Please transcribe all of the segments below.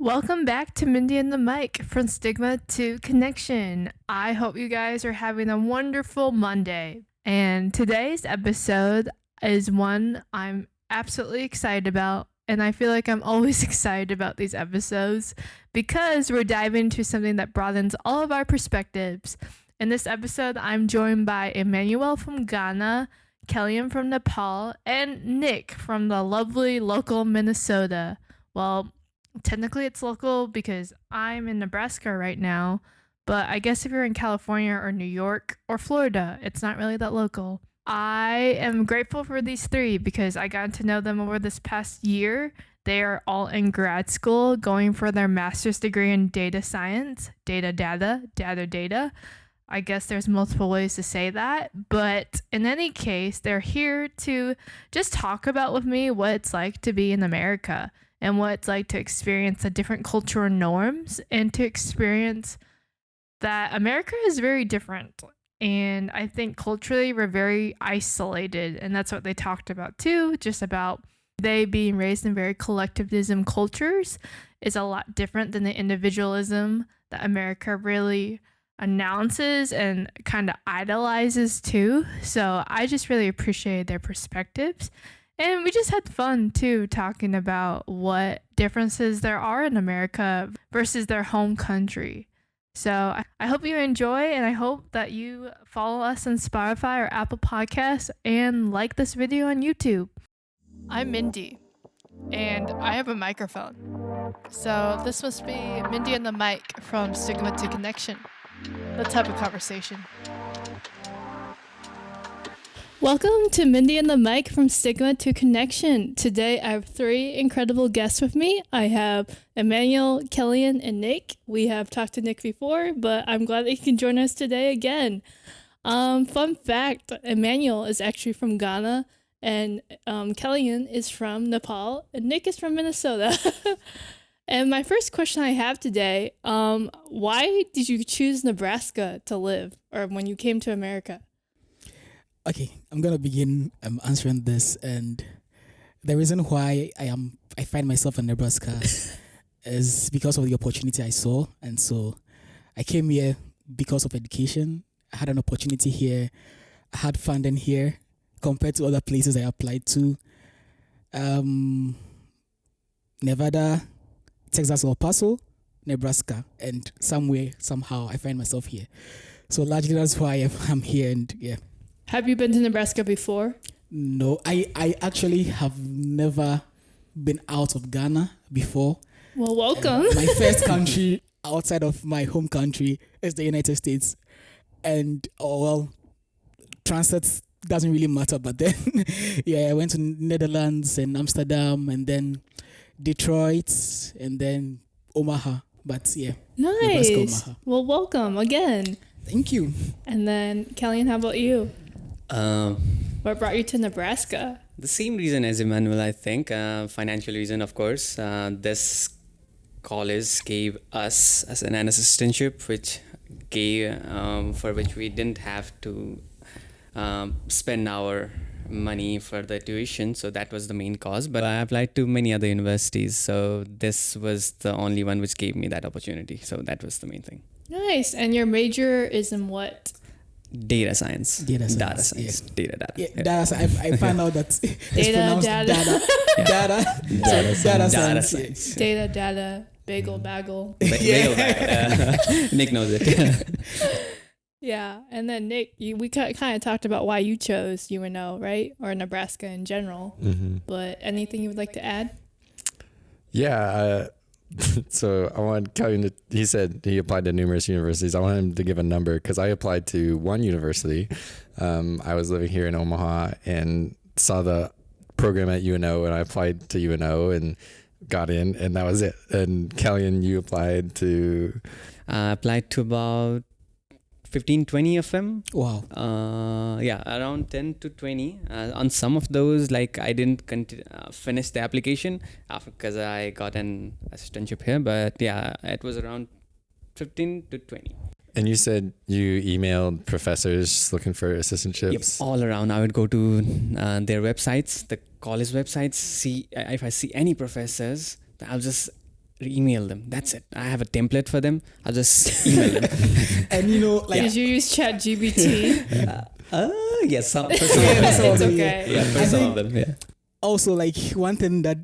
Welcome back to Mindy and the Mic from Stigma to Connection. I hope you guys are having a wonderful Monday. And today's episode is one I'm absolutely excited about. And I feel like I'm always excited about these episodes because we're diving into something that broadens all of our perspectives. In this episode, I'm joined by Emmanuel from Ghana, Kalyan from Nepal, and Nick from the lovely local Minnesota. Well, technically it's local because I'm in Nebraska right now, but I guess if you're in California or New York or Florida, it's not really that local. I am grateful for these three because I got to know them over this past year. They are all in grad school going for their master's degree in data science, data. I guess there's multiple ways to say that, but in any case, they're here to just talk about with me what it's like to be in America and what it's like to experience the different cultural norms and to experience that America is very different. And I think culturally we're very isolated. And that's what they talked about too, just about they being raised in very collectivism cultures is a lot different than the individualism that America really announces and kind of idolizes too. So I just really appreciate their perspectives. And we just had fun too, talking about what differences there are in America versus their home country. So I hope you enjoy, and I hope that you follow us on Spotify or Apple Podcasts and like this video on YouTube. I'm Mindy, and I have a microphone. So this must be Mindy and the Mic from Stigma to Connection. Let's have a conversation. Welcome to Mindy and the Mic from Stigma to Connection. Today I have three incredible guests with me. I have Emmanuel, Kalyan, and Nick. We have talked to Nick before, but I'm glad that he can join us today again. Fun fact, Emmanuel is actually from Ghana, and Kalyan is from Nepal, and Nick is from Minnesota. And my first question I have today, why did you choose Nebraska to live, or when you came to America? Okay, I'm gonna begin answering this, and the reason why I find myself in Nebraska is because of the opportunity I saw, and so I came here because of education. I had an opportunity here, I had funding here compared to other places I applied to. Nevada, Texas, El Paso, Nebraska, and somehow I find myself here. So largely that's why I'm here, and yeah. Have you been to Nebraska before? No, I actually have never been out of Ghana before. Well, welcome. My first country outside of my home country is the United States. And, transit doesn't really matter. But then, yeah, I went to Netherlands and Amsterdam and then Detroit and then Omaha. But yeah. Nice. Nebraska, Omaha. Well, welcome again. Thank you. And then, Kalyan, how about you? What brought you to Nebraska? The same reason as Emmanuel, I think. Financial reason, of course. This college gave us as an assistantship, which gave for which we didn't have to spend our money for the tuition. So that was the main cause. But I applied to many other universities. So this was the only one which gave me that opportunity. So that was the main thing. Nice. And your major is in what? Data science. Data science. Yeah. Data. Yeah, Yeah. data. I found out that it's pronounced data science. Data, bagel. Nick knows it. Yeah. And then Nick, we kind of talked about why you chose UNO, right? Or Nebraska in general. Mm-hmm. But anything you would like to add? Yeah. So I want Kalyan to, he said he applied to numerous universities. I want him to give a number because I applied to one university. I was living here in Omaha and saw the program at UNO, and I applied to UNO and got in, and that was it. And Kalyan, you applied to? I applied to about 15-20 of them. Wow. Around 10 to 20. On some of those, like I didn't finish the application because I got an assistantship here. But yeah, it was around 15 to 20. And you said you emailed professors looking for assistantships? Yep, all around. I would go to their websites, the college websites, see if I see any professors, I'll just email them. That's it. I have a template for them. I'll just email them. And you know, like Did you use ChatGPT? Yes, some, for Yeah, some of that's them. all. It's okay. Yeah, for I some think- of them. Yeah. also like one thing that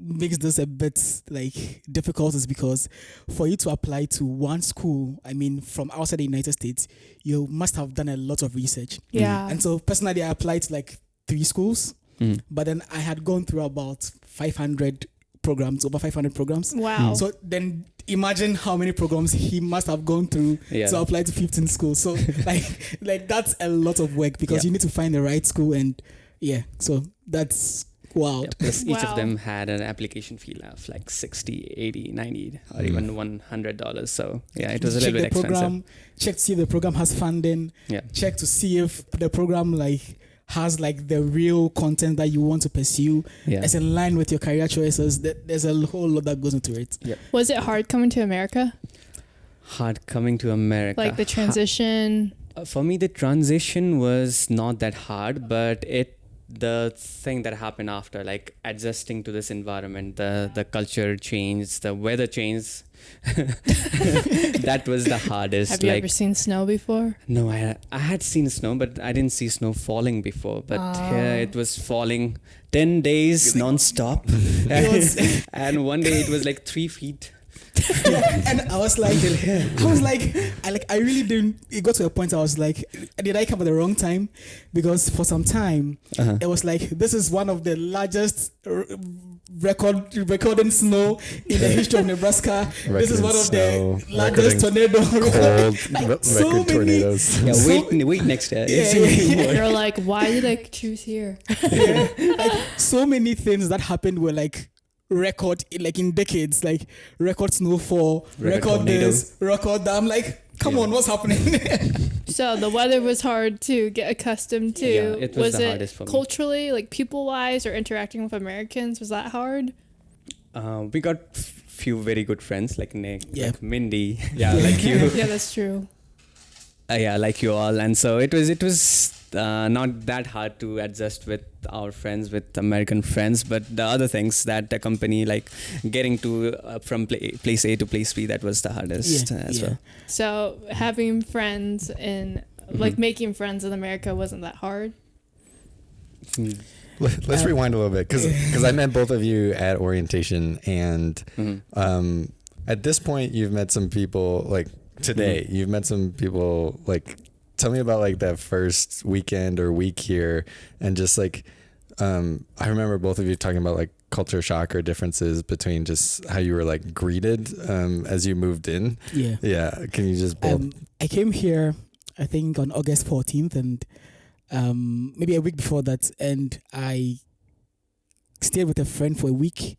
makes this a bit like difficult is because for you to apply to one school, I mean, from outside the United States, you must have done a lot of research. Yeah. And so personally, I applied to like 3 schools, but then I had gone through about 500 programs, over 500 programs. Wow. So then imagine how many programs he must have gone through Yeah. to apply to 15 schools. So like that's a lot of work because Yeah. you need to find the right school, and so that's wild. Yeah, plus each Wow. of them had an application fee of like 60, 80, 90, or even $100. So yeah, it was a Check little bit the expensive. program, check to see if the program has funding, Yeah. check to see if the program like has like the real content that you want to pursue. Yeah. It's in line with your career choices. There's a whole lot that goes into it. Was it hard coming to America? Hard coming to America. Like the transition? For me, the transition was not that hard, but the thing that happened after, like adjusting to this environment, the culture changed, the weather changed. That was the hardest. Have you like, ever seen snow before? no, I had seen snow, but I didn't see snow falling before. But here it was falling 10 days non-stop. And one day it was like 3 feet. And I was like, I really didn't. It got to a point I was like, did I come at the wrong time? Because for some time, it was like, this is one of the largest recording snow in the history of Nebraska. This is one of the largest tornado Cold so record many- tornadoes. Yeah, So- wait next year. Yeah. You're like, why did I choose here? Like so many things that happened were like record, like in decades, like record snowfall, record this, record that. I'm like, come on, what's happening? So the weather was hard to get accustomed to. Yeah, it was the hardest for me. Culturally, like people-wise or interacting with Americans, was that hard? We got few very good friends like Nick, Yeah. like Mindy, yeah, like you, Yeah, that's true. yeah, like you all, and so it was not that hard to adjust with our friends, with American friends, but the other things that accompany, like getting to from place A to place B, that was the hardest as well. So having friends in, like making friends in America wasn't that hard? Let's rewind a little bit because I met both of you at orientation, and at this point you've met some people like today. You've met some people like. Tell me about like that first weekend or week here, and just like I remember both of you talking about like culture shock or differences between just how you were like greeted as you moved in. Yeah. Can you just both? I came here, I think, on August 14th, and maybe a week before that, and I stayed with a friend for a week.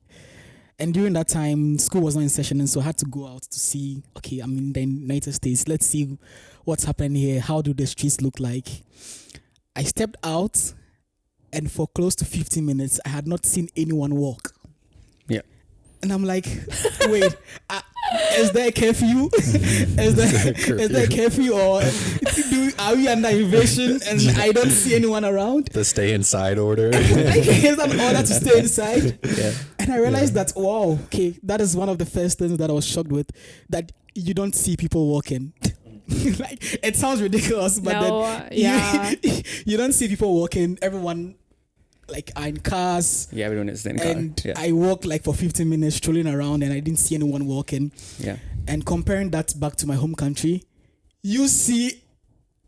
And during that time, school was not in session, and so I had to go out to see, okay, I'm in the United States. Let's see what's happening here. How do the streets look like? I stepped out, and for close to 15 minutes, I had not seen anyone walk. Yeah. And I'm like, wait, is there a curfew? is there a curfew, or are we under invasion and I don't see anyone around? The stay inside order. Like, is that an order to stay inside? Yeah. And I realized that, wow, okay, that is one of the first things that I was shocked with, that you don't see people walking. Like, it sounds ridiculous, but No, then yeah. you don't see people walking. Everyone like are in cars. Yeah, everyone is in car. And Yeah. I walked like for 15 minutes strolling around, and I didn't see anyone walking. Yeah. And comparing that back to my home country, you see,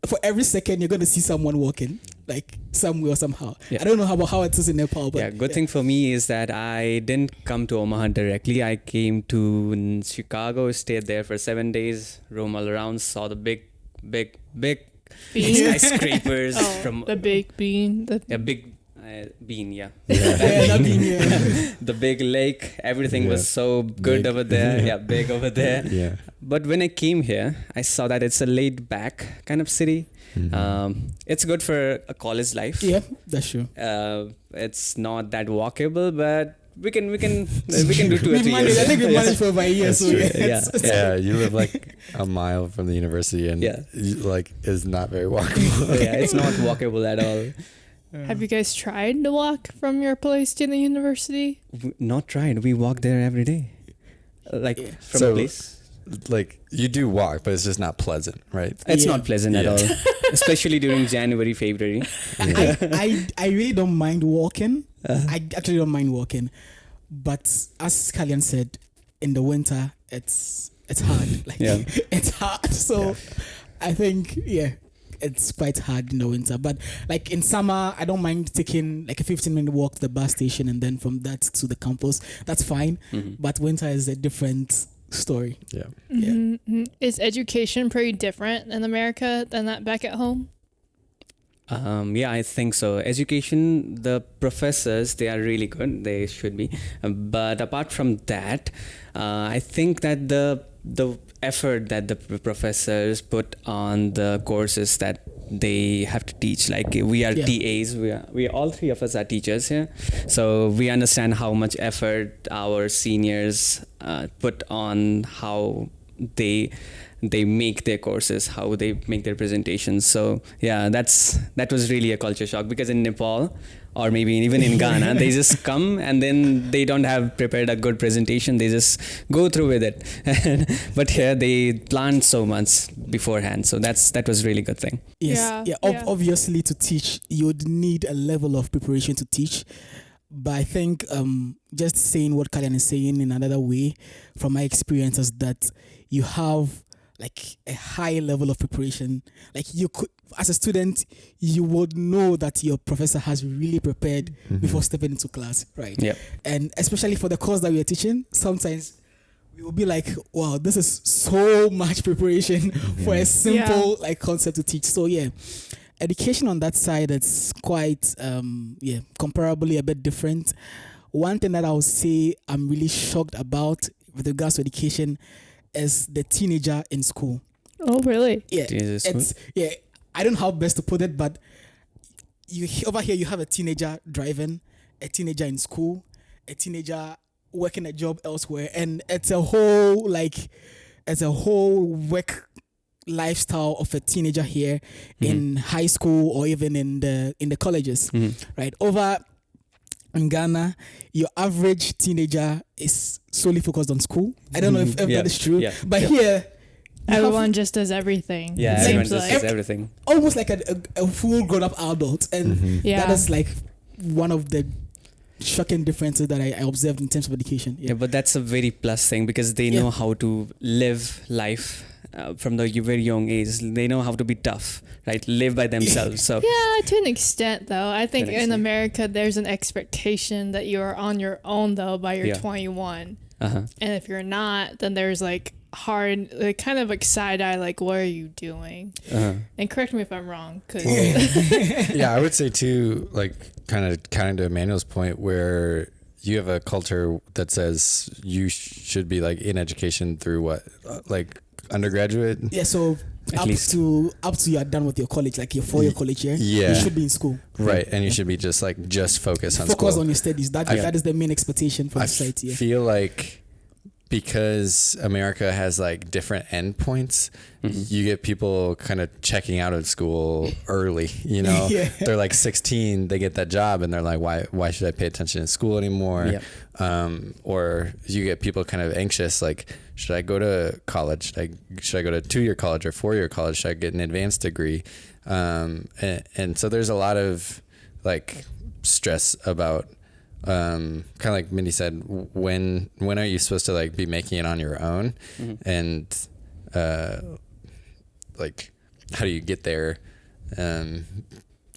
for every second you're going to see someone walking, like somewhere or somehow. Yeah. I don't know how it is in Nepal, but Yeah, good thing for me is that I didn't come to Omaha directly. I came to Chicago, stayed there for 7 days, roam all around, saw the big Bean? skyscrapers Oh, the big bean. a big bean, yeah. that being, The big lake, everything Yeah. was so good Big. over there. Yeah, big over there. Yeah. But when I came here, I saw that it's a laid back kind of city. It's good for a college life. yeah, that's true. It's not that walkable, but we can do 2 or We've 3 managed, years. I think we Yeah. managed for about a year. That's So true. yeah, Yeah. Yeah, you live like a mile from the university, and Yeah. like is not very walkable. Yeah, it's not walkable at all. Have you guys tried to walk from your place to the university? Not tried. We walk there every day. Like Yeah. from So- a place. Like you do walk, but it's just not pleasant, right? It's Yeah. not pleasant at Yeah. all, especially during January, February. I really don't mind walking. Uh-huh. I actually don't mind walking, but as Kalyan said, in the winter it's hard. Like Yeah. it's hard. So I think it's quite hard in the winter. But like in summer, I don't mind taking like a 15-minute walk to the bus station and then from that to the campus. That's fine. Mhm. But winter is a different story. Yeah. Yeah. Mhm. Is education pretty different in America than that back at home? Yeah, I think so. Education, the professors, they are really good. They should be. But apart from that, I think that the effort that the professors put on the courses that they have to teach, like we are Yeah. TAs, we are all three of us are teachers here, so we understand how much effort our seniors put on how they make their courses, how they make their presentations. So yeah, that was really a culture shock, because in Nepal or maybe even in Ghana, they just come and then they don't have prepared a good presentation. They just go through with it. But here they planned so much beforehand. So that was really good thing. Yes. Yeah, Yeah. yeah. Obviously, to teach, you would need a level of preparation to teach. But I think just saying what Kalyan is saying in another way, from my experience, is that you have like a high level of preparation. Like you could, as a student, you would know that your professor has really prepared before stepping into class, right? Yep. And especially for the course that we are teaching, sometimes we will be like, wow, this is so much preparation for a simple like concept to teach. So yeah, education on that side, it's quite comparably a bit different. One thing that I would say I'm really shocked about with regards to education is the teenager in school. Oh, really? Yeah, Teenagers in it's I don't know how best to put it, but over here you have a teenager driving, a teenager in school, a teenager working a job elsewhere, and it's a whole work lifestyle of a teenager here in high school or even in the colleges, right? Over in Ghana, your average teenager is solely focused on school. I don't know if Yeah, that is true, yeah, but yeah. here you have Everyone just does everything. Yeah, it everyone seems just like. does everything. almost like a full grown-up adult, and Yeah. that is like one of the shocking differences that I observed in terms of education. Yeah, but that's a very plus thing, because they know Yeah. how to live life from the very young age. They know how to be tough, right? Live by themselves. So Yeah, to an extent, though. I think an in extent. America, there's an expectation that you're on your own, though, by your Yeah. 21. uh-huh. And if you're not, then there's like hard, like kind of like side eye, like, what are you doing? Uh-huh. And correct me if I'm wrong, because Yeah, I would say too, like kind of to Emmanuel's point, where you have a culture that says you should be like in education through what, like undergraduate. Yeah, so At up least. to you are done with your college, like your 4-year college year. Yeah. You should be in school. Right, and you should be just focus on Focus school. on your studies. That is the main expectation from I society. Yeah. feel like because America has like different endpoints, you get people kind of checking out of school early. You know, Yeah. they're like 16, they get that job, and they're like, why should I pay attention in school anymore? Yeah. Or you get people kind of anxious, like, should I go to college? Should I go to 2-year college or 4-year college? Should I get an advanced degree? And so there's a lot of like stress about kind of like Mindy said, when are you supposed to like be making it on your own, and like how do you get there? And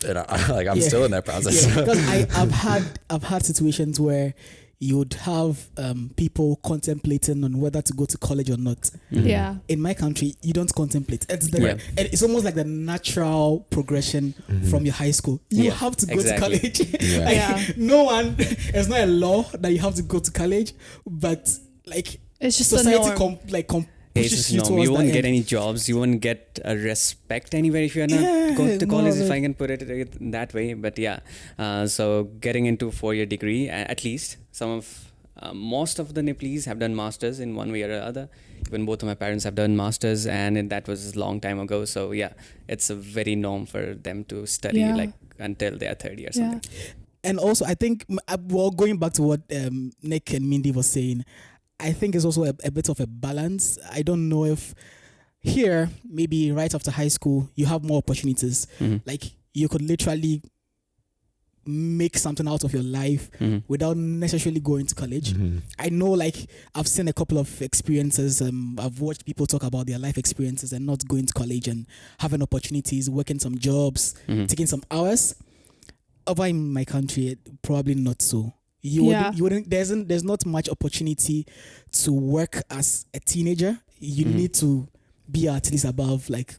I'm still in that process. Yeah, because I've had situations where you would have people contemplating on whether to go to college or not. yeah. In my country, you don't contemplate. Yeah. It's almost like the natural progression from your high school. You Yeah, have to go exactly. to college. Yeah. Like, Yeah. no one. It's not a law that you have to go to college, but like It's just the society norm. It's pushes just you norm. towards You won't that get end. any jobs. You won't get a respect anywhere if you're not Yeah, going to more college, of if it. I can put it that way. But yeah, so getting into 4-year degree, at least most of the Nepalese have done masters in one way or other. Even both of my parents have done masters, and that was a long time ago. So yeah, it's a very norm for them to study Yeah. like until they are 30 or Yeah. And also, I think, well, going back to what Nick and Mindy was saying, I think it's also a bit of a balance. I don't know if here, maybe right after high school, you have more opportunities. Like you could literally make something out of your life without necessarily going to college. I know, like, I've seen a couple of experiences. I've watched people talk about their life experiences and not going to college and having opportunities, working some jobs, taking some hours. Over in my country, probably not so. You wouldn't. There's not much opportunity to work as a teenager. You need to be at least above like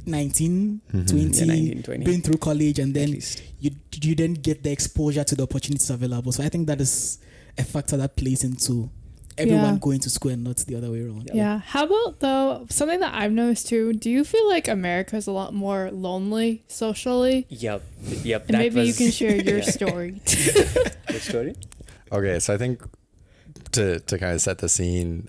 19, 20, 19, 20. been through college, and then you then get the exposure to the opportunities available. So I think that is a factor that plays into everyone going to school and not the other way around. Yeah. How about, though, something that I've noticed too, do you feel like America is a lot more lonely socially? Yep. And maybe you can share your story. Your story? Okay, so I think to kind of set the scene,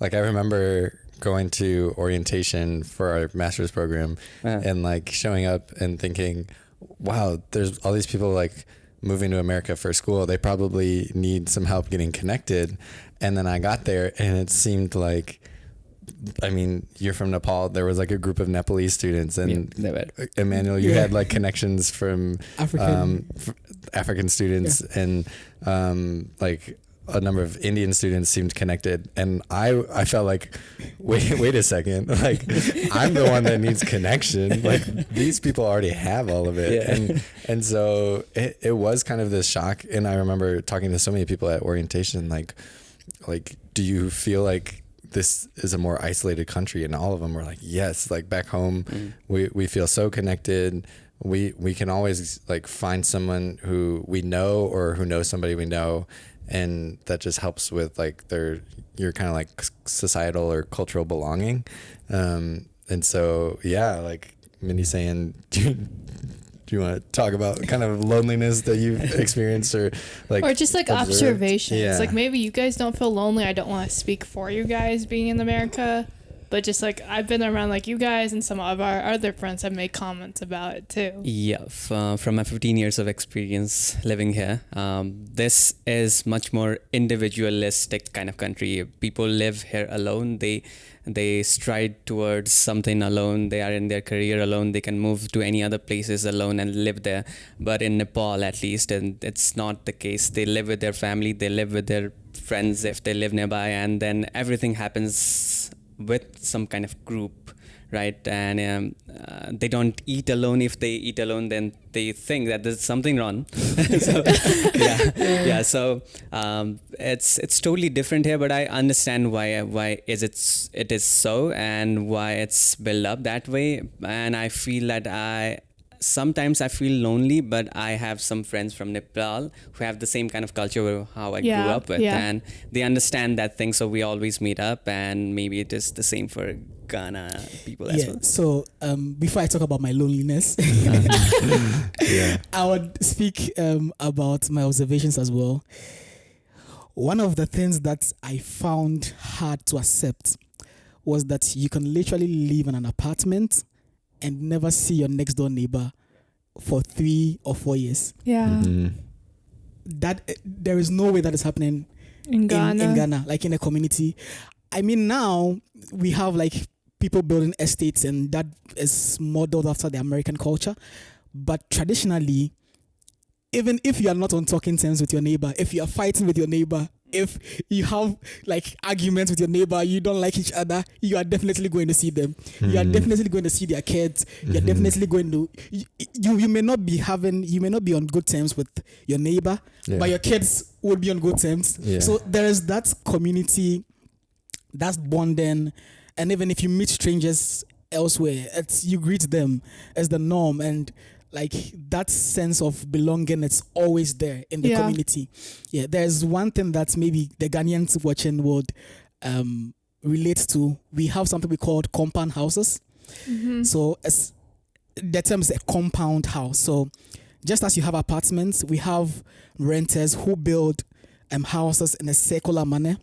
like I remember going to orientation for our master's program and like showing up and thinking, wow, there's all these people like moving to America for school. They probably need some help getting connected. And then I got there and it seemed like, I mean, you're from Nepal. There was like a group of Nepalese students, and Emmanuel, you had like connections from African students, and like a number of Indian students seemed connected, and I felt like, wait a second, like I'm the one that needs connection. Like these people already have all of it, and so it was kind of this shock. And I remember talking to so many people at orientation, like, do you feel like this is a more isolated country? And all of them were like, yes, like back home, we feel so connected. We can always like find someone who we know or who knows somebody we know. And that just helps with like your kind of like societal or cultural belonging. And so, yeah, like Mindy's saying, do you want to talk about kind of loneliness that you've experienced or just like observed? observations? Yeah. Like maybe you guys don't feel lonely. I don't want to speak for you guys being in America, but just like I've been around like you guys and some of our other friends have made comments about it too. Yeah, from my 15 years of experience living here, this is much more individualistic kind of country. People live here alone. They stride towards something alone. They are in their career alone. They can move to any other places alone and live there. But in Nepal, at least, and it's not the case. They live with their family. They live with their friends if they live nearby, and then everything happens with some kind of group, right? And they don't eat alone. If they eat alone, then they think that there's something wrong. So it's totally different here, but I understand why it is so, and why it's built up that way. And I feel that sometimes I feel lonely, but I have some friends from Nepal who have the same kind of culture how I grew up with, and they understand that thing. So we always meet up, and maybe it is the same for Ghana people as well. So before I talk about my loneliness, I would speak about my observations as well. One of the things that I found hard to accept was that you can literally live in an apartment and never see your next door neighbor for 3 or 4 years. Yeah. That there is no way that is happening in Ghana. In Ghana, like in a community. I mean, now we have like people building estates, and that is modeled after the American culture. But traditionally, even if you are not on talking terms with your neighbor, if you are fighting with your neighbor, if you have like arguments with your neighbor, you don't like each other, you are definitely going to see them. You are definitely going to see their kids. You're definitely going to you may not be on good terms with your neighbor, but your kids would be on good terms. So there is that community, that's bonding, and even if you meet strangers elsewhere, you greet them as the norm, and like that sense of belonging, it's always there in the community. Yeah, there's one thing that maybe the Ghanaians watching would relate to. We have something we call compound houses. So the term is a compound house. So just as you have apartments, we have renters who build houses in a circular manner.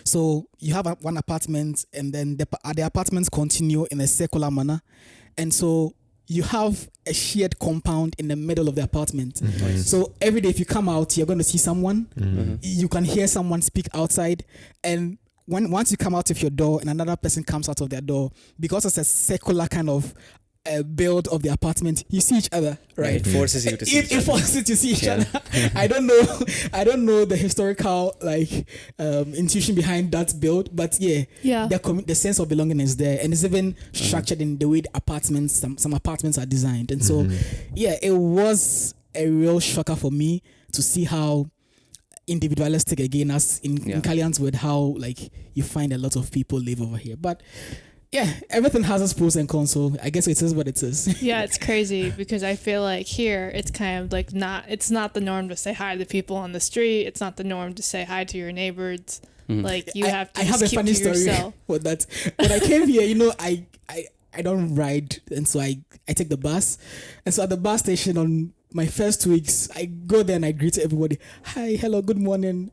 So you have one apartment, and then the apartments continue in a circular manner. And so you have a shared compound in the middle of the apartment. So every day if you come out, you're going to see someone. You can hear someone speak outside. And once you come out of your door and another person comes out of their door, because it's a circular kind of build of the apartment, you see each other, right? It forces you to see each It other. forces you to see each other. I don't know the historical intuition behind that build, but the sense of belonging is there, and it's even structured in the way the apartments, some apartments are designed, and so it was a real shocker for me to see how individualistic, again, as in Kalyan's word, how like you find a lot of people live over here, but. Yeah, everything has its pros and cons, so I guess it is what it is. Yeah, it's crazy because I feel like here it's kind of like it's not the norm to say hi to people on the street. It's not the norm to say hi to your neighbors. Like you have to I have a keep funny to story yourself. with that. When I came here, I don't ride, and so I take the bus. And so at the bus station on my first 2 weeks, I go there and I greet everybody. Hi, hello, good morning.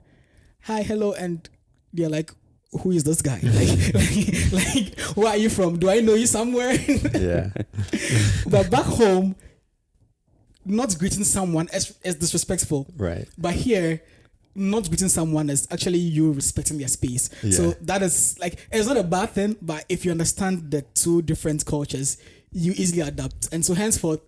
Hi, hello, and they're like, who is this guy? Like, where are you from? Do I know you somewhere? Yeah. But back home, not greeting someone is disrespectful. Right. But here, not greeting someone is actually you respecting their space. Yeah. So that is like, it's not a bad thing, but if you understand the two different cultures, you easily adapt. And so henceforth,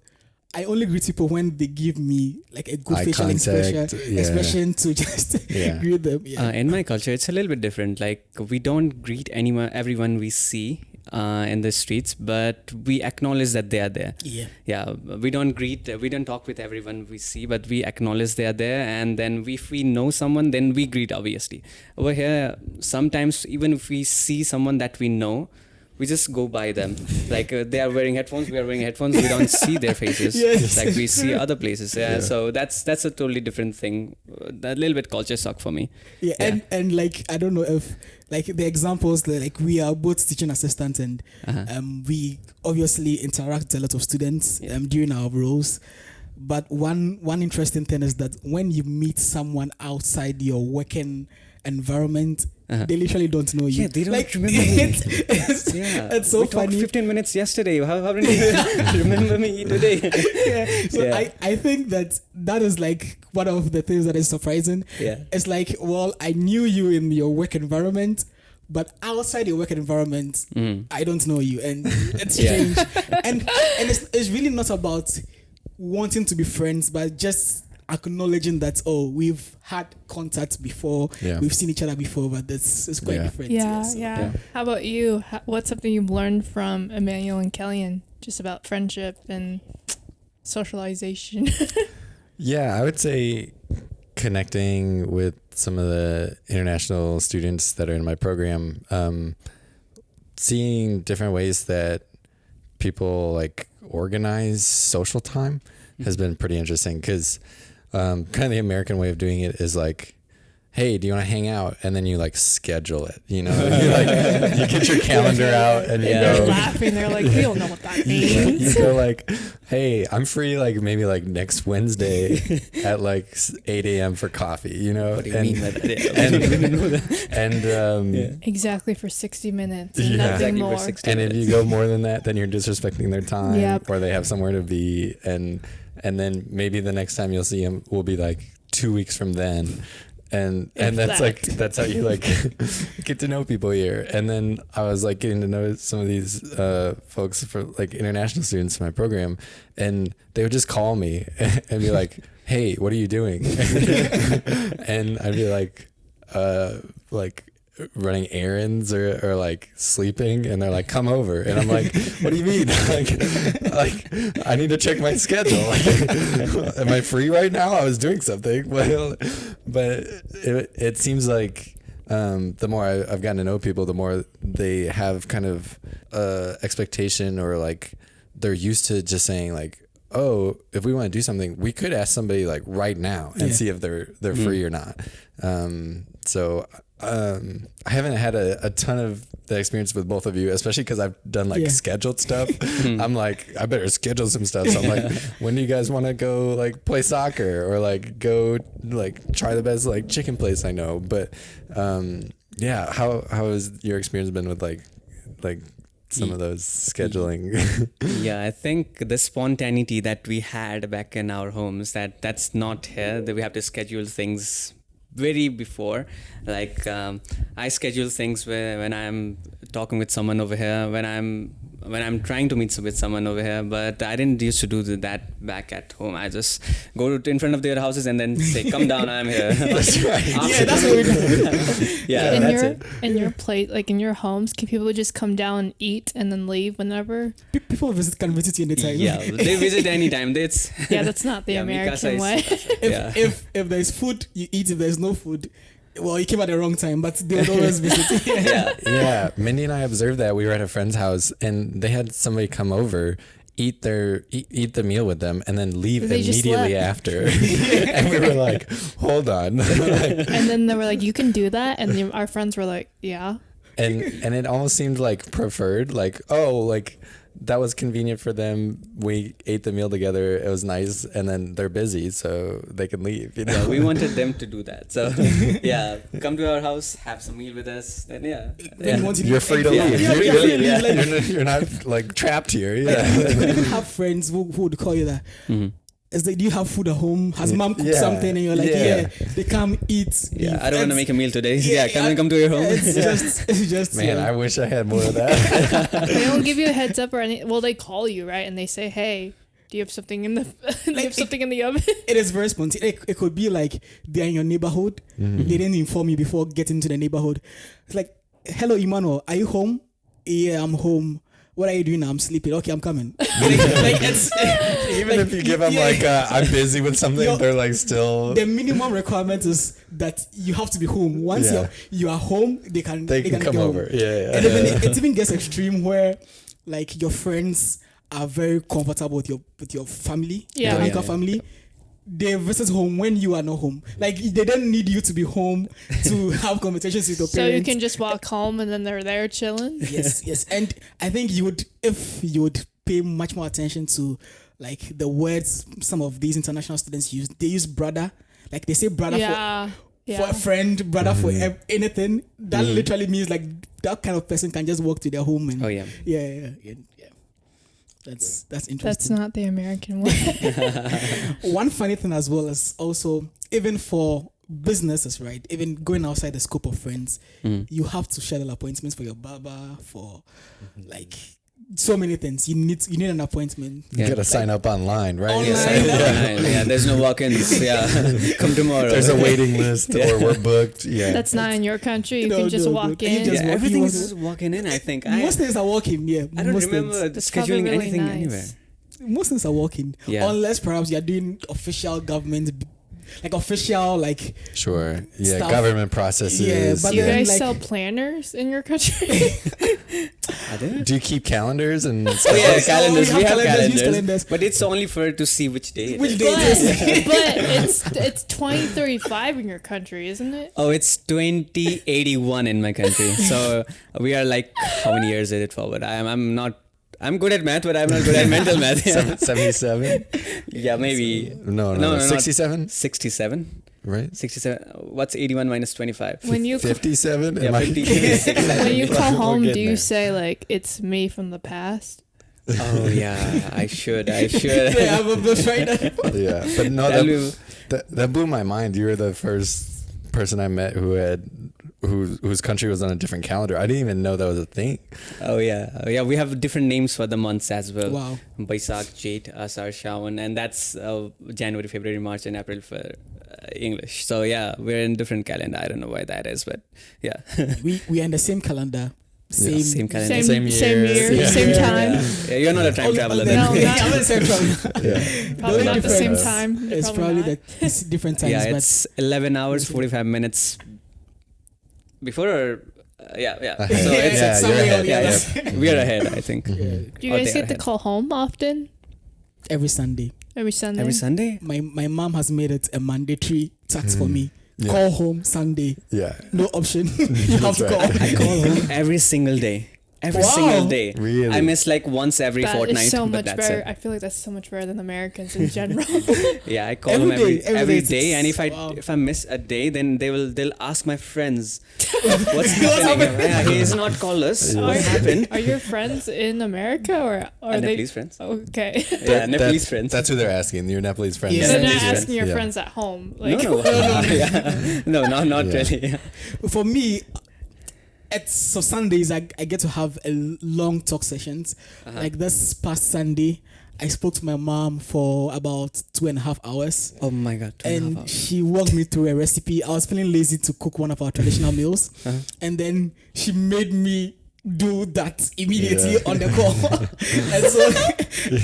I only greet people when they give me like a good Eye facial contact, expression to just greet them. Yeah. In my culture, it's a little bit different. Like we don't greet everyone we see in the streets, but we acknowledge that they are there. Yeah. We don't talk with everyone we see, but we acknowledge they are there. And then if we know someone, then we greet, obviously. Over here, sometimes even if we see someone that we know, we just go by them. Like they are wearing headphones, we are wearing headphones. We don't see their faces like we see other places. Yeah. So that's a totally different thing. A little bit culture shock for me. Yeah. And like, I don't know if like the examples that like we are both teaching assistants and we obviously interact with a lot of students during our roles. But one interesting thing is that when you meet someone outside your working environment, they literally don't know you. Yeah, they don't like, remember me. It's so we funny. Talked 15 minutes yesterday. How did you remember me today? So I think that is like one of the things that is surprising. Yeah. It's like, well, I knew you in your work environment, but outside your work environment, I don't know you, and it's strange. and it's really not about wanting to be friends, but just acknowledging that we've had contact before, we've seen each other before, but it's quite different. Yeah. How about you? What's something you've learned from Emmanuel and Kalyan just about friendship and socialization? Yeah, I would say connecting with some of the international students that are in my program, seeing different ways that people like organize social time has been pretty interesting, because kind of the American way of doing it is like, hey, do you want to hang out? And then you like schedule it, you know, you get your calendar out and you they're go laughing. They're like, we don't know what that means. you go like, hey, I'm free like maybe like next Wednesday at like 8 a.m. for coffee, you know? What do you mean by that? And exactly for 60 minutes and nothing more. And if you go more than that, then you're disrespecting their time, or they have somewhere to be. And then maybe the next time you'll see them will be like 2 weeks from then. And that's how you like get to know people here. And then I was like getting to know some of these folks for like international students in my program, and they would just call me and be like, hey, what are you doing? And I'd be like running errands or like sleeping, and they're like, come over. And I'm like, what do you mean? like I need to check my schedule. Am I free right now? I was doing something. But it seems like the more I've gotten to know people, the more they have kind of expectation, or like they're used to just saying like, oh, if we want to do something, we could ask somebody like right now and see if they're free or not. So I haven't had a ton of the experience with both of you, especially because I've done like scheduled stuff. I'm like, I better schedule some stuff. So I'm like, when do you guys want to go like play soccer, or like go like try the best like chicken place I know? But how has your experience been with like some of those scheduling. Yeah, I think the spontaneity that we had back in our homes, that's not here. That we have to schedule things very before. Like I schedule things when I'm talking with someone over here, when I'm trying to meet with someone over here, but I didn't used to do that back at home. I just go in front of their houses and then say, "Come down, I'm here." That's right. Yeah, that's what we do. Yeah, that's it. In your place, like in your homes, can people just come down and eat and then leave whenever? People can visit you anytime. Yeah, they visit anytime. Yeah, that's not the Yeah, American Mikasa way. Yeah. If there's food, you eat. If there's no food, well, you came at the wrong time, but they would always visit. Yeah. Yeah, Mindy and I observed that. We were at a friend's house and they had somebody come over, eat the meal with them, and then leave They just immediately left. after. And we were like, hold on. And then they were like, "You can do that," and our friends were like, "Yeah." and it almost seemed like preferred, like, oh, like that was convenient for them. We ate the meal together. It was nice, and then they're busy, so they can leave. You know, Yeah, we wanted them to do that. So yeah, come to our house, have some meal with us. Then Then once you're free to Yeah, leave. you're You're, free to leave, yeah. you're not like trapped here. Yeah. You could even have friends who would call you that. It's like, do you have food at home? Has mom cooked Yeah. something? And you're like, Yeah. they come eat. Yeah, I don't want to make a meal today. Yeah, Yeah, come to your home. It's just Man, yeah. I wish I had more of that. They don't give you a heads up or anything. Well, they call you, right? And they say, "Hey, do you have something in the in the oven?" It is very spontaneous. It could be like they're in your neighborhood. They didn't inform you before getting to the neighborhood. It's like, "Hello, Emmanuel, are you home?" "Yeah, I'm home." "What are you doing now?" "I'm sleeping." "Okay, I'm coming." Even if you give them I'm busy with something, Yo, they're like still. The minimum requirement is that you have to be home. Once Yeah. you are home, they can come go. over. Yeah. And even it even gets extreme where like your friends are very comfortable with your family, Yeah. your Yeah, anchor yeah. family. They visit home when you are not home. Like they don't need you to be home to have conversations with your So parents. you can just walk home and then they're there chilling. yes. And I think if you would pay much more attention to like the words some of these international students use. They use brother, like they say brother Yeah. for a friend, brother for anything. That literally means like that kind of person can just walk to their home and Oh yeah. yeah. That's That's interesting. not the American way. One funny thing as well is also even for businesses, right? Even going outside the scope of friends, you have to schedule appointments for your barber, for like so many things. You need an appointment. You gotta sign up online, right? Online. Yeah, there's no walk-ins. Yeah, come tomorrow. There's a waiting list, or we're booked. Yeah. That's not in your country. You No, can just no, walk no. in. You just Yeah, walk- everything you is walking in. I think. Most things are walking. Yeah, I don't most remember things. That's probably scheduling really anything nice. anywhere. Most things are walking. Yeah. Unless perhaps you're doing official government, like official like Sure. Yeah. Stuff. Government processes. Yeah, but Do you then, guys like- sell planners in your country? Are there? Do you keep calendars and? Oh yeah, Yes, calendars. we We have have calendars, use calendars, calendars. but it's only for to see which day. Which it day is. it is. but it's 2035 in your country, isn't it? Oh, it's 2081 in my country. So we are like, how many years is it forward? I'm good at math, but I'm not good at mental math. Yeah, 77? yeah maybe. No, not 67? 67. Right? 67. What's 81 minus 25? When you 57? Yeah, Am I- 56. when you call We're home, getting do you there. say like it's me from the past? Oh yeah, I should. Yeah, I'm trying to. Yeah, but no, Tell you- that blew my mind. You were the first person I met whose country was on a different calendar. I didn't even know that was a thing. Oh yeah. We have different names for the months as well. Wow. Baisakh, Jait, Asar, Shawan, and that's January, February, March, and April for English. So yeah, we're in different calendar. I don't know why that is, but yeah. We are in the same calendar. Same calendar. Same Same year. year, Yeah. same Yeah. time. Yeah, you're not a time traveler No, then. not- I'm not the same time. Yeah. Probably only not the same difference time. It's probably it's different times, Yeah, but it's 11 hours 45 minutes before. Or, yeah. Ahead. So Yeah, it's it's you're somewhere ahead. on the yeah, other yeah. We are ahead, I think. yeah. Do you Oh, guys they are get to ahead. call home often? Every Sunday, Every Sunday. Every Sunday. my mom has made it a mandatory tax for me. Yeah. Call home Sunday. Yeah. No option. You have to right. call. I call home every single day. every Wow. single day. Really? I miss like once every That fortnight. is so but much that's better. it. I feel like that's so much better than Americans in general. Yeah, I call Every them day, every every day, day, and wow. if I miss a day, then they'll ask my friends what's happening. Yeah, he has not called us. Yeah. What happened? Are your friends in America or are they? Nepalese friends. Okay. Yeah, Nepalese friends. That's who they're asking. Your Nepalese friends. Yeah. So they're not Nepalese asking your Yeah. friends at home. No, Like, no, yeah. No, not Yeah. really. Yeah. For me, so Sundays I get to have a long talk sessions. Like this past Sunday, I spoke to my mom for about 2.5 hours. Oh my God. 2.5 And hours. she walked me through a recipe. I was feeling lazy to cook one of our traditional meals. And then she made me do that immediately Yeah. on the call.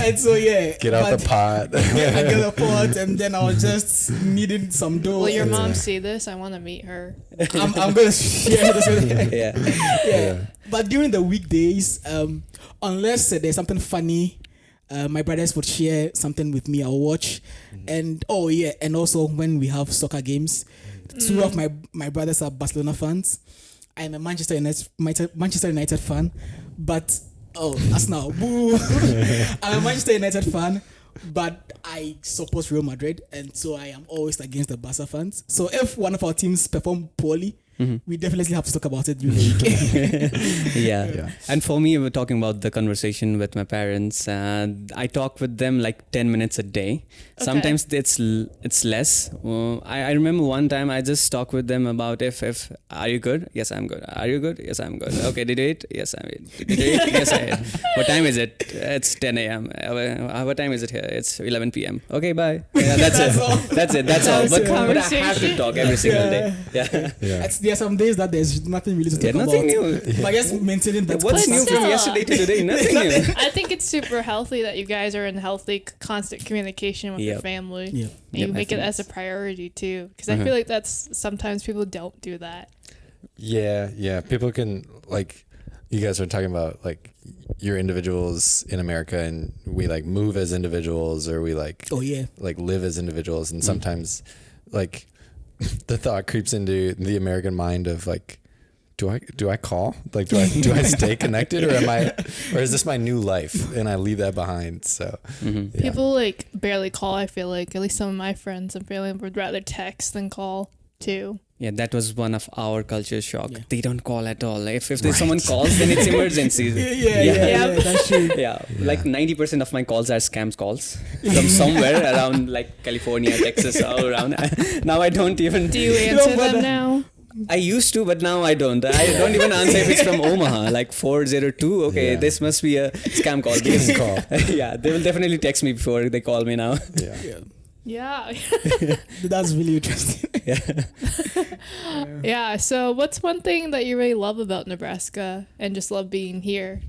and so yeah. Get out but the pot. I get a pot, and then I was just needing some dough. will your and mom see this? I want to meet her. I'm gonna share this with her. Yeah. Yeah. But during the weekdays, unless there's something funny, my brothers would share something with me. I'll watch, and and also when we have soccer games, two of my brothers are Barcelona fans. I'm a Manchester United fan, but Arsenal, boo! I'm a Manchester United fan, but I support Real Madrid, and so I am always against the Barca fans. So if one of our teams perform poorly, we definitely have to talk about it during the week. Yeah. And for me, we're talking about the conversation with my parents. I talk with them like 10 minutes a day. Okay. Sometimes it's less. I remember one time I just talked with them about if are you good? Yes, I'm good. Are you good? Yes, I'm good. Okay, did you eat? Yes, I ate. Did you eat? Yes, I ate. What time is it? It's 10 a.m. What time is it here? It's 11 p.m. Okay, bye. Yeah, that's it. all. That's it. That's all. was But a I have to conversation. talk every single day. Yeah. Yeah. There are some days that there's nothing really to talk Yeah, about. nothing new. But just maintaining that. What's new still, from yesterday to today? Nothing new. I think it's super healthy that you guys are in healthy, constant communication with your Yep. family. Yeah. And Yep, you I make it think as a that's- priority too. Because I feel like that's sometimes people don't do that. Yeah. People can, like, you guys are talking about like you're individuals in America, and we like move as individuals, or we like Oh yeah. like live as individuals, and sometimes like the thought creeps into the American mind of like, do I call? Like, do I stay connected, or is this my new life and I leave that behind? So yeah. People like barely call, I feel like. At least some of my friends and family would rather text than call too. Yeah, that was one of our culture shock. Yeah. They don't call at all. If there's someone calls, then it's emergency. Yeah, that's true. Yeah, like 90% of my calls are scams calls from somewhere around like California, Texas, all around. Now I don't even. Do you answer them now? I used to, but now I don't. I don't even answer if it's from Omaha, like 402. Okay, Yeah. this must be a scam call. Scam call. Yeah, they will definitely text me before they call me now. Yeah. Yeah. That's really interesting. Yeah. So, what's one thing that you really love about Nebraska and just love being here?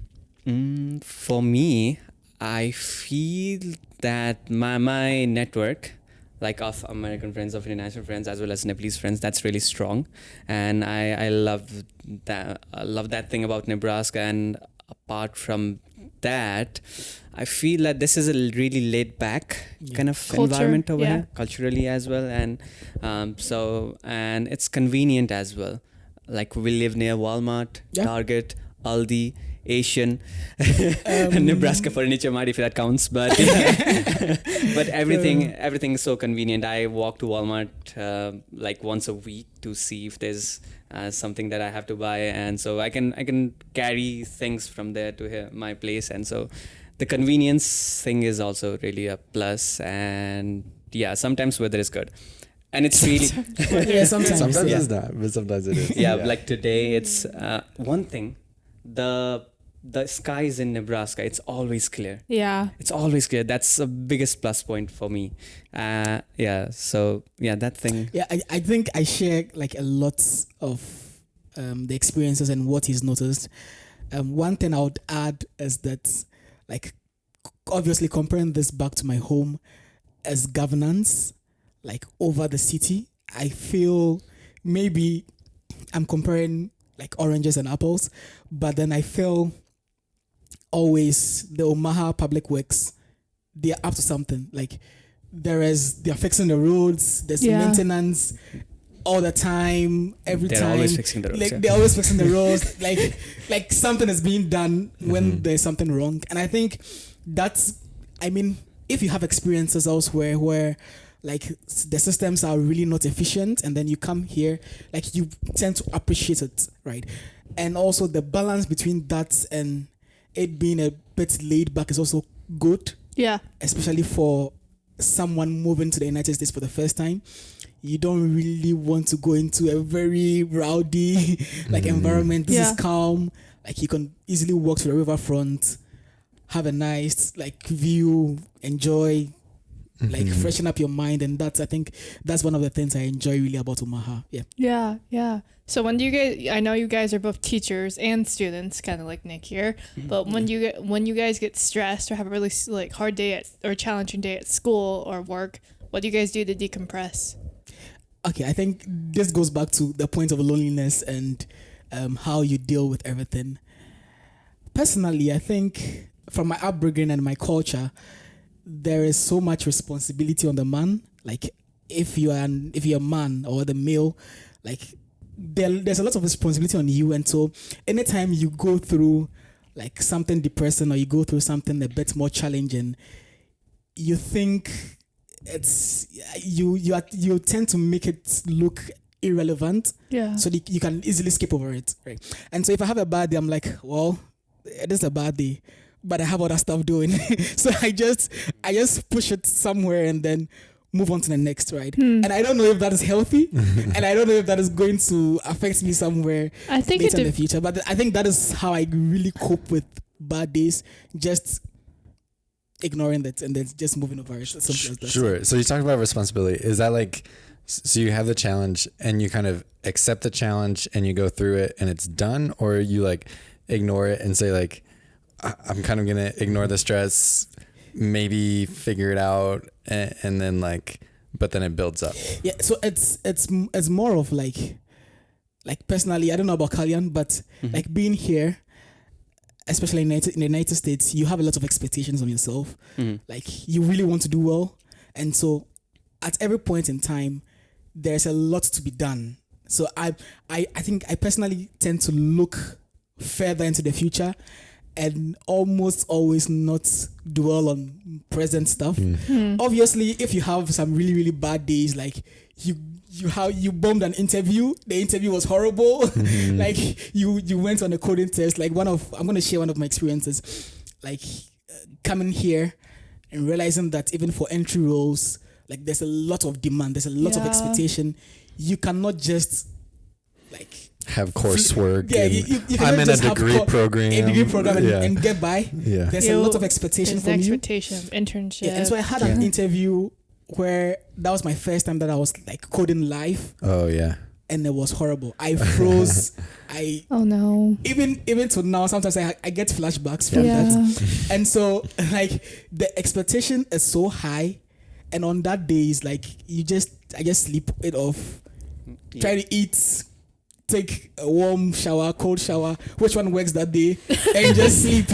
For me, I feel that my network, like of American friends, of international friends, as well as Nepalese friends, that's really strong, and I love that. I love that thing about Nebraska. And apart from that, I feel that this is a really laid back kind of Culture, environment over yeah. here, culturally as well, and and it's convenient as well. Like we live near Walmart, Yeah. Target, Aldi, Asian, Nebraska Furniture Mart, if that counts, but but everything is so convenient. I walk to Walmart like once a week to see if there's something that I have to buy, and so I can carry things from there to here, my place, and so the convenience thing is also really a plus. And yeah, sometimes weather is good, and it's really Yeah, sometimes. Sometimes yeah. it's not, but sometimes it is. yeah, like today it's one thing, the skies in Nebraska, it's always clear. Yeah. It's always clear. That's the biggest plus point for me. So that thing. Yeah, I think I share like a lot of the experiences and what he's noticed. One thing I would add is that, like, obviously comparing this back to my home as governance, like over the city, I feel maybe I'm comparing like oranges and apples, but then I feel always the Omaha Public Works, they're up to something. Like they're fixing the roads, there's Yeah. maintenance all the time, every They're time. always fixing the roads. Like yeah. they're always fixing the roads. like something is being done when there's something wrong. And I think that's, I mean, if you have experiences elsewhere where like the systems are really not efficient, and then you come here, like you tend to appreciate it, right? And also the balance between that and it being a bit laid back is also good, Yeah. especially for someone moving to the United States for the first time. You don't really want to go into a very rowdy like environment. This Yeah. is calm. Like you can easily walk to the riverfront, have a nice like view, enjoy, like freshen up your mind, and I think that's one of the things I enjoy really about Omaha. Yeah. Yeah, yeah. So when do you guys? I know you guys are both teachers and students, kind of like Nick here. But when you guys get stressed or have a really like hard day or challenging day at school or work, what do you guys do to decompress? Okay, I think this goes back to the point of loneliness and how you deal with everything. Personally, I think from my upbringing and my culture, there is so much responsibility on the man. Like if you're a man or the male, like there's a lot of responsibility on you. And so anytime you go through like something depressing or you go through something a bit more challenging, you think it's you tend to make it look irrelevant, Yeah. so you can easily skip over it, right? And so if I have a bad day, I'm like, well, it is a bad day, but I have other stuff doing. So I just push it somewhere and then move on to the next, right? And I don't know if that is healthy, and I don't know if that is going to affect me somewhere I think later in the future. But I think that is how I really cope with bad days. Just ignoring that and then just moving over it. Simple as that. Sure. So you talked about responsibility. Is that like, so you have the challenge and you kind of accept the challenge and you go through it and it's done, or you like ignore it and say like, I'm kind of going to ignore the stress, maybe figure it out, and then like, but then it builds up. Yeah. So it's more of like personally, I don't know about Kalyan, but like being here, especially in the United States, you have a lot of expectations on yourself. Like you really want to do well. And so at every point in time, there's a lot to be done. So I think I personally tend to look further into the future and almost always not dwell on present stuff. Obviously, if you have some really, really bad days, like you bombed an interview, the interview was horrible. Like you went on a coding test. Like I'm going to share one of my experiences, like coming here and realizing that even for entry roles, like there's a lot of demand, there's a lot of expectation. You cannot just like have coursework. Yeah, and you I'm in a degree program. And get by. Yeah. There's a lot of expectation There's from an you. expectation, internship. Yeah, and so I had an interview where that was my first time that I was like coding live, Oh yeah. and it was horrible. I froze. Oh no. Even to now, sometimes I get flashbacks from Yeah. that. And so like the expectation is so high, and on that day is like I just sleep it off. Try to eat, take a warm shower, cold shower, which one works that day, and just sleep.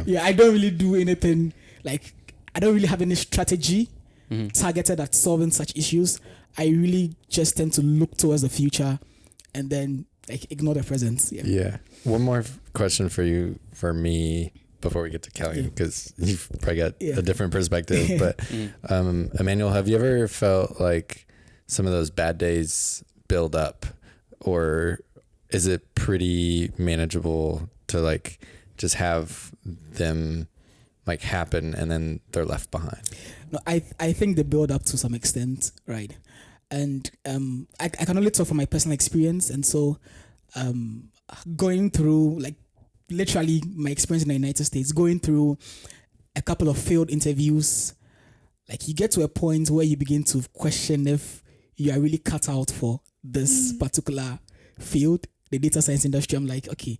Yeah, I don't really do anything, like I don't really have any strategy targeted at solving such issues. I really just tend to look towards the future and then like ignore the present. Yeah. One more question for me before we get to Kelly, because you've probably got a different perspective. But Emmanuel, have you ever felt like some of those bad days build up, or is it pretty manageable to like just have them like happen and then they're left behind? No, I think they build up to some extent, right? And I can only talk from my personal experience, and so going through like literally my experience in the United States, going through a couple of failed interviews, like you get to a point where you begin to question if you are really cut out for this particular field, the data science industry. I'm like, okay,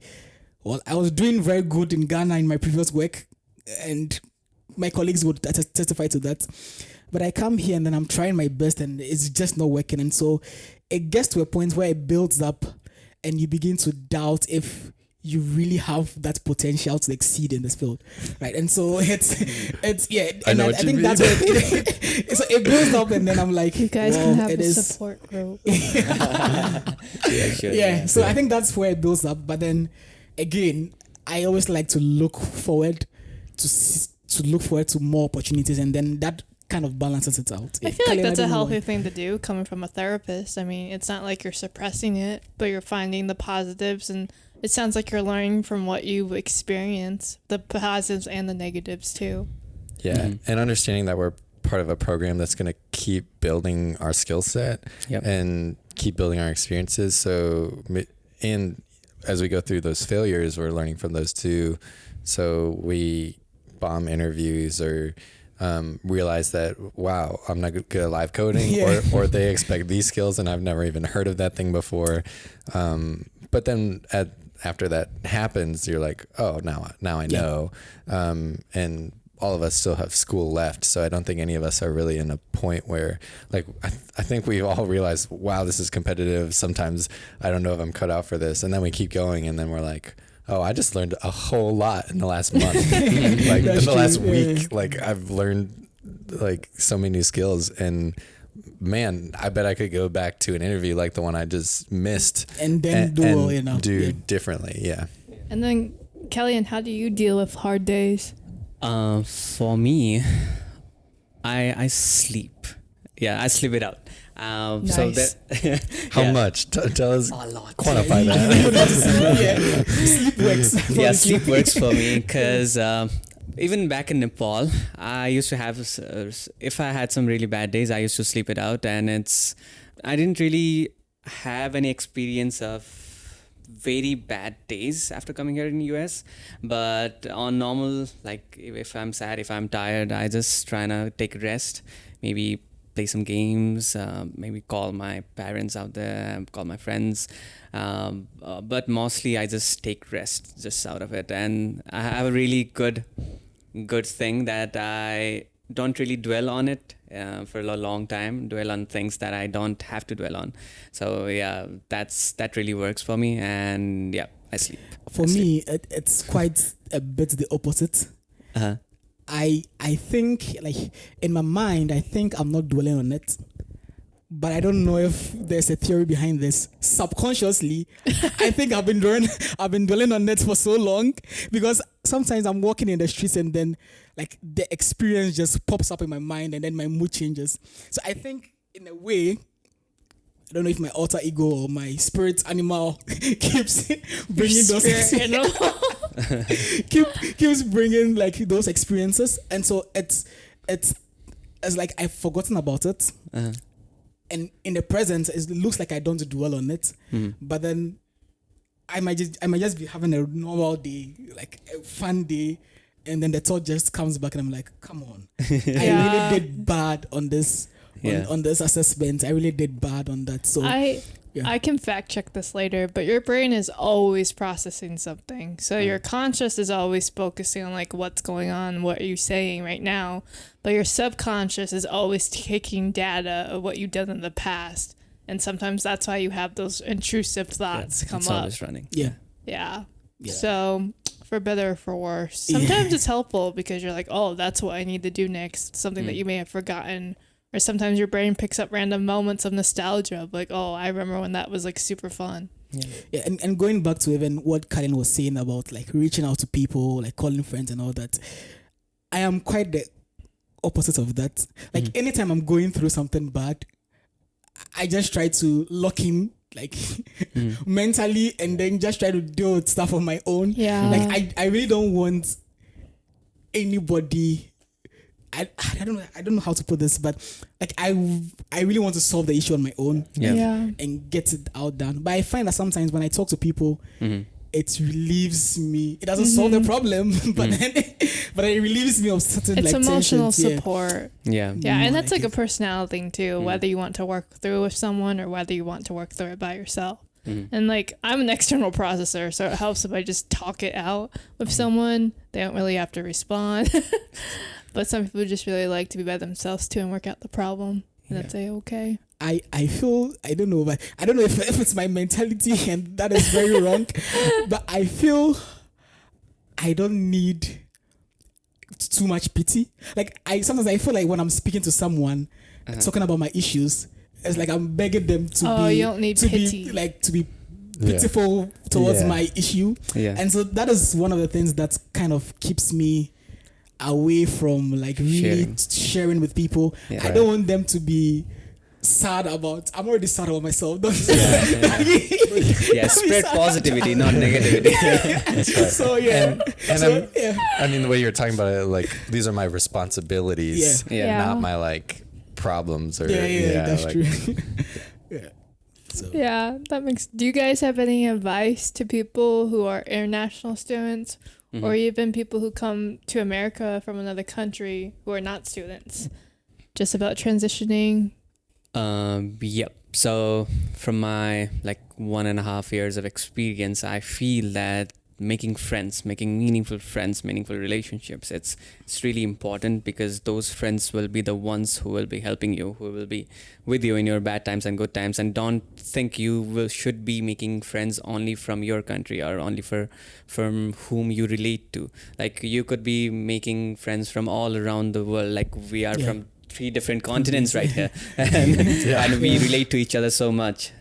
well, I was doing very good in Ghana in my previous work, and my colleagues would testify to that. But I come here and then I'm trying my best and it's just not working. And so it gets to a point where it builds up and you begin to doubt if you really have that potential to exceed in this field, right? And so it's yeah, and I think that's what so it builds up, and then I'm like, you guys well, can have it a is support group. Yeah, sure. yeah. So I think that's where it builds up. But then again, I always like to look forward to more opportunities, and then that kind of balances it out. I feel like Kalyan, that's I a don't know healthy why. thing to do coming from a therapist. I mean, it's not like you're suppressing it, but you're finding the positives, and it sounds like you're learning from what you've experienced, the positives and the negatives too. Yeah, Mhm. and understanding that we're part of a program that's going to keep building our skill set Yep. and keep building our experiences. So, and as we go through those failures, we're learning from those too. So we bomb interviews or realize that, wow, I'm not good at live coding, Yeah. or they expect these skills and I've never even heard of that thing before. But then after that happens, you're like, oh, now I know. And all of us still have school left. So I don't think any of us are really in a point where, like, I think we all realize, wow, this is competitive. Sometimes I don't know if I'm cut out for this. And then we keep going, and then we're like, oh, I just learned a whole lot in the last month. Like in the last week, like I've learned like so many new skills, and man, I bet I could go back to an interview like the one I just missed And then do differently. Yeah. And then, Kalyan, how do you deal with hard days? For me, I sleep. Yeah, I sleep it out. So Nice. that How yeah. much? Tell us, A lot. quantify that. Sleep works. Yeah, sleep works for me because even back in Nepal, I used to have, if I had some really bad days, I used to sleep it out, and I didn't really have any experience of very bad days after coming here in the US. But on normal, like if I'm sad, if I'm tired, I just try to take a rest, maybe play some games, maybe call my parents out there, call my friends. But mostly I just take rest just out of it. And I have a really good thing that I don't really dwell on it for a long time, dwell on things that I don't have to dwell on. So yeah, that really works for me. And yeah, I sleep. For me, it's quite a bit the opposite. Uh-huh. I think, like, in my mind, I think I'm not dwelling on it, but I don't know if there's a theory behind this. Subconsciously, I think I've been dwelling on it for so long, because sometimes I'm walking in the streets and then, like, the experience just pops up in my mind and then my mood changes. So I think, in a way, I don't know if my alter ego or my spirit animal keeps bringing those keeps bringing like those experiences, and so it's like I've forgotten about it, and in the present it looks like I don't dwell on it, but then I might just be having a normal day, like a fun day, and then the thought just comes back and I'm like, come on, I really did bad on this. On this assessment, I really did bad on that. So I can fact check this later, but your brain is always processing something. So your conscious is always focusing on like what's going on, what are you saying right now, but your subconscious is always taking data of what you've done in the past, and sometimes that's why you have those intrusive thoughts come it's up. always running. Yeah. So for better or for worse, sometimes it's helpful because you're like, oh, that's what I need to do next, something that you may have forgotten. Or sometimes your brain picks up random moments of nostalgia of like, oh, I remember when that was like super fun. Yeah, and going back to even what Kalyan was saying about like reaching out to people, like calling friends and all that, I am quite the opposite of that. Like anytime I'm going through something bad, I just try to lock in like mentally, and then just try to deal with stuff on my own. Yeah. Like I really don't want anybody. I don't know how to put this, but like I really want to solve the issue on my own, and get it out done. But I find that sometimes when I talk to people, it relieves me. It doesn't solve the problem, but it relieves me of certain it's like emotional tensions. support. Yeah. Yeah, and that's like like a personality thing too, whether you want to work through with someone or whether you want to work through it by yourself. And like I'm an external processor, so it helps if I just talk it out with someone. They don't really have to respond. But some people just really like to be by themselves too and work out the problem. That's okay. I feel, I don't know, but I don't know if it's my mentality and that is very wrong, but I feel I don't need too much pity. Like sometimes I feel like when I'm speaking to someone talking about my issues, it's like I'm begging them to you don't need pity. to be pitiful towards my issue. Yeah. And so that is one of the things that kind of keeps me away from like really sharing with people. Yeah. I don't want them to be sad about. I'm already sad about myself. Spread positivity, not negativity. That's right. So and I mean, the way you're talking about it, like these are my responsibilities, not my like problems or that's like, true. So. Yeah, that makes. Do you guys have any advice to people who are international students, or even people who come to America from another country who are not students, just about transitioning? Yep. So from my like 1.5 years of experience, I feel that making friends, making meaningful friends, meaningful relationships, it's really important, because those friends will be the ones who will be helping you, who will be with you in your bad times and good times. And don't think you should be making friends only from your country or only from whom you relate to. Like you could be making friends from all around the world. Like we are from 3 different continents right here, and we relate to each other so much.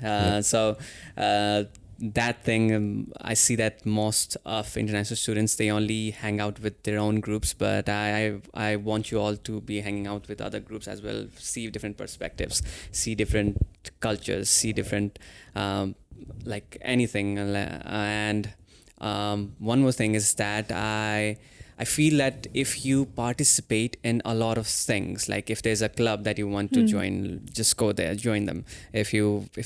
That thing, I see that most of international students, they only hang out with their own groups, but I want you all to be hanging out with other groups as well, see different perspectives, see different cultures, see different like anything. And one more thing is that I feel that if you participate in a lot of things, like if there's a club that you want to join, just go there, join them. If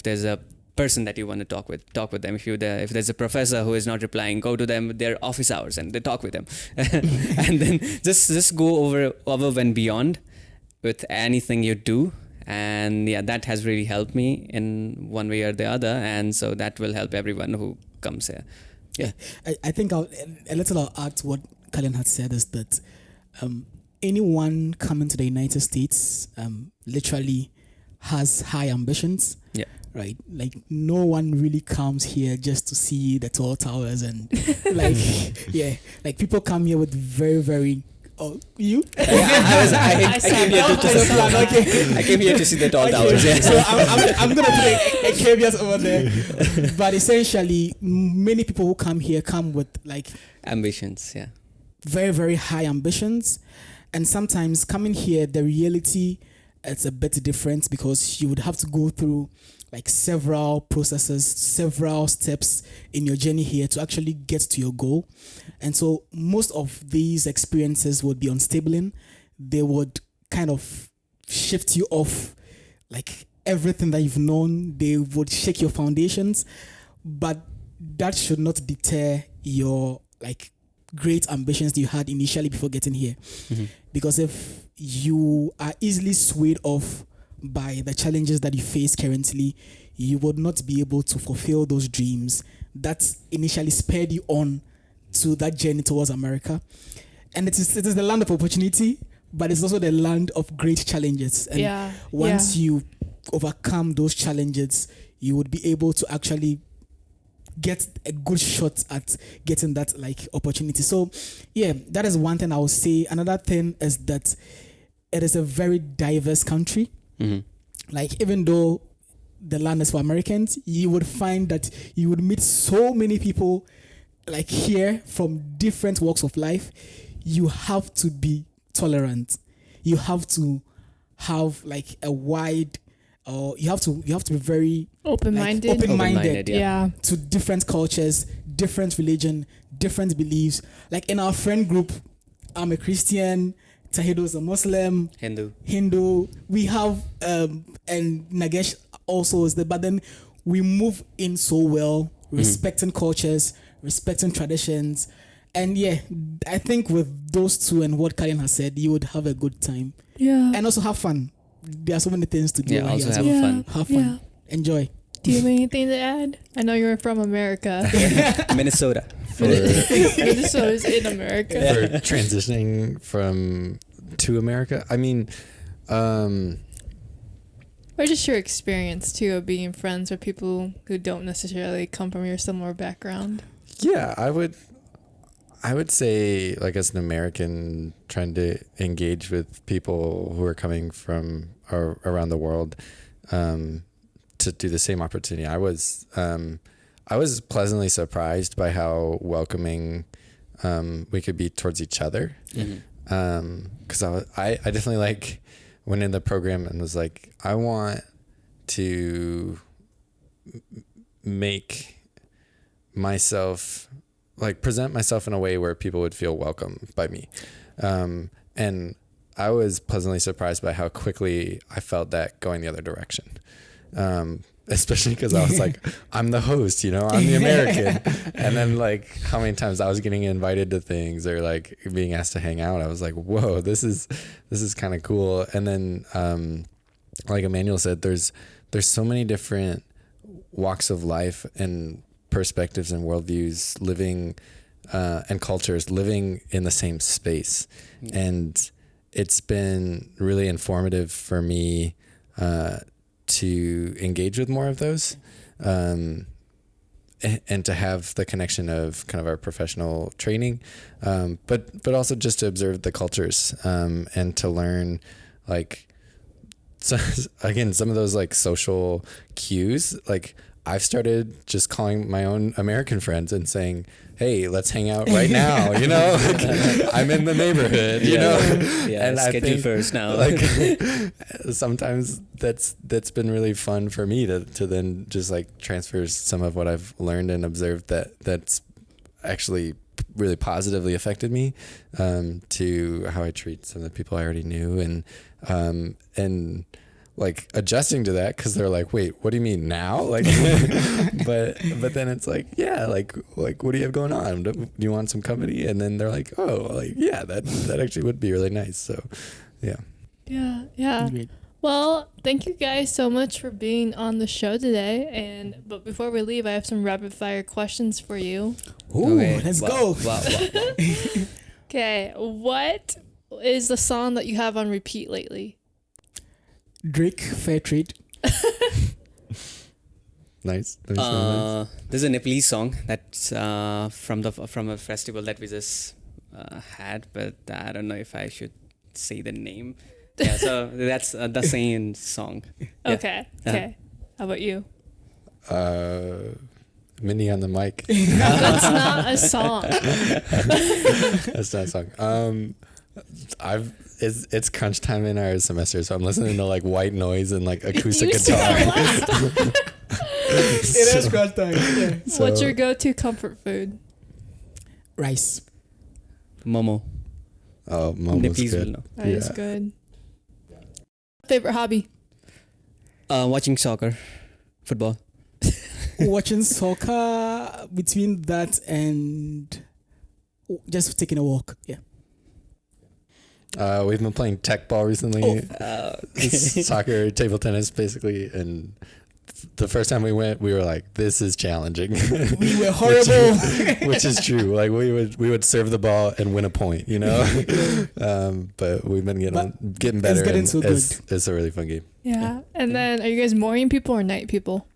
there's a person that you want to talk with them. If there's a professor who is not replying, go to them their office hours and they talk with them. And then just go above and beyond with anything you do. And that has really helped me in one way or the other, and so that will help everyone who comes here. I think I'll add to what Kalyan had said is that anyone coming to the United States literally has high ambitions. Yeah. Right, like no one really comes here just to see the tall towers and like people come here with very, very. Oh, you? I came here to see the tall towers. Yeah. So I'm gonna put a caveat over there, but essentially, many people who come here come with like ambitions. Yeah, very, very high ambitions, and sometimes coming here, the reality it's a bit different, because you would have to go through like several processes, several steps in your journey here to actually get to your goal. And so most of these experiences would be unstabling. They would kind of shift you off like everything that you've known. They would shake your foundations, but that should not deter your like great ambitions that you had initially before getting here. Because if you are easily swayed off by the challenges that you face currently, you would not be able to fulfill those dreams that initially spurred you on to that journey towards America. And it is the land of opportunity, but it's also the land of great challenges. And once you overcome those challenges, you would be able to actually get a good shot at getting that like opportunity. So that is one thing I would say. Another thing is that it is a very diverse country. Like even though the land is for Americans, you would find that you would meet so many people like here from different walks of life. You have to be tolerant. You have to have like a wide, you have to be very open-minded, like, open-minded to different cultures, different religion, different beliefs. Like in our friend group, I'm a Christian, Tahido's a Muslim, Hindu. We have and Nagesh also is there, but then we move in so well, respecting cultures, respecting traditions. And I think with those two and what Kalyan has said, you would have a good time. Yeah. And also have fun. There are so many things to do. Yeah, also have fun. Have fun. Enjoy. Do you have anything to add? I know you're from America. Minnesota. Minnesota's in America. For transitioning to America, I mean, Or just your experience too of being friends with people who don't necessarily come from your similar background. Yeah, I would say, like, as an American trying to engage with people who are coming from around the world, to do the same opportunity. I was pleasantly surprised by how welcoming we could be towards each other. Because I definitely like went in the program and was like, I want to make myself, like, present myself in a way where people would feel welcome by me. And I was pleasantly surprised by how quickly I felt that going the other direction. Especially because I was like, I'm the host, you know, I'm the American. And then, like, how many times I was getting invited to things or like being asked to hang out, I was like, whoa, this is kind of cool. And then, like Emmanuel said, there's so many different walks of life and perspectives and worldviews living, and cultures living in the same space. And it's been really informative for me, to engage with more of those, and to have the connection of kind of our professional training, but also just to observe the cultures, and to learn, like, so, again, some of those like social cues. Like, I've started just calling my own American friends and saying, hey, let's hang out right now, you know, like, I'm in the neighborhood, you know, and I schedule first now. Like, sometimes that's been really fun for me to then just like transfer some of what I've learned and observed that's actually really positively affected me, to how I treat some of the people I already knew, and like adjusting to that, because they're like, wait, what do you mean now? Like, but then it's like, yeah, like what do you have going on? Do you want some company? And then they're like, oh, like, yeah, that actually would be really nice. So, yeah. Yeah. Great. Well, thank you guys so much for being on the show today. But before we leave, I have some rapid fire questions for you. Ooh, Okay. let's Wow, go. wow. Okay, what is the song that you have on repeat lately? Drake, Fair Trade. Nice. There's a Nepalese song that's from a festival that we just had, but I don't know if I should say the name. Yeah, so that's the same song. Yeah. Okay. How about you? Minnie on the mic. That's not a song. That's not a song. It's crunch time in our semester, so I'm listening to like white noise and like acoustic You said guitar. that last time. It is crunch time. Yeah. What's your go-to comfort food? Rice. Momo. Oh, Momo's Nepalese will good. know. That is good. Favorite hobby? Watching soccer, football. Watching soccer, between that and just taking a walk. Yeah. We've been playing tech ball recently. Soccer, table tennis, basically. And the first time we went, we were like, "This is challenging." We were horrible. which is true. Like, we would serve the ball and win a point, you know. But we've been getting better. getting and so good. It's a really fun game. Yeah. And then, are you guys morning people or night people?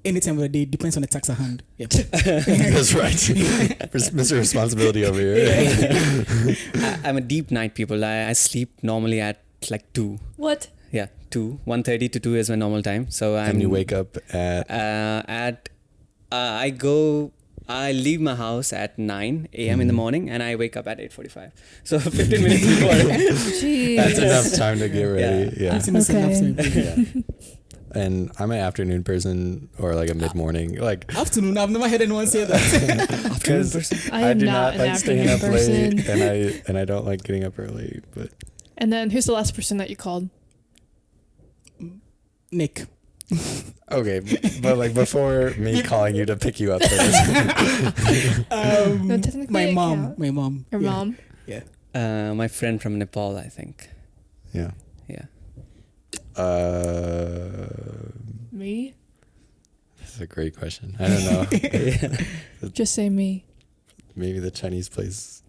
Any time of the day, depends on the tax at hand. Yeah. That's right. Mr. Responsibility over here. I'm a deep night people. I sleep normally at like 2. What? Yeah, 2. 1:30 to 2 is my normal time. So And you wake up at I leave my house at 9 a.m. in the morning and I wake up at 8:45. So 15 minutes before. Jeez. That's enough time to get ready. Yeah. It's in the same Okay. afternoon. Yeah. And I'm an afternoon person or like a mid-morning. Like, Afternoon. I've never heard anyone say that. because I am do not an like staying afternoon up person. late, and I don't like getting up early. But And then, who's the last person that you called? Nick. okay, but like before me calling you to pick you up. No, technically My it mom. counts. My mom. Your Yeah. mom? Yeah. My friend from Nepal, I think. Yeah. Yeah. Me? That's a great question. I don't know. Just say me. Maybe the Chinese place.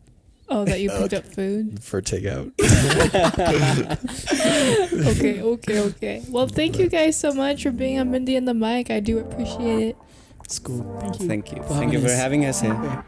Oh, that you picked up food? for takeout. Okay. Well, thank you guys so much for being on Mindy and the Mic. I do appreciate it. It's cool. Thank you. Thank you. for Thank having you for us. having us here. Yeah.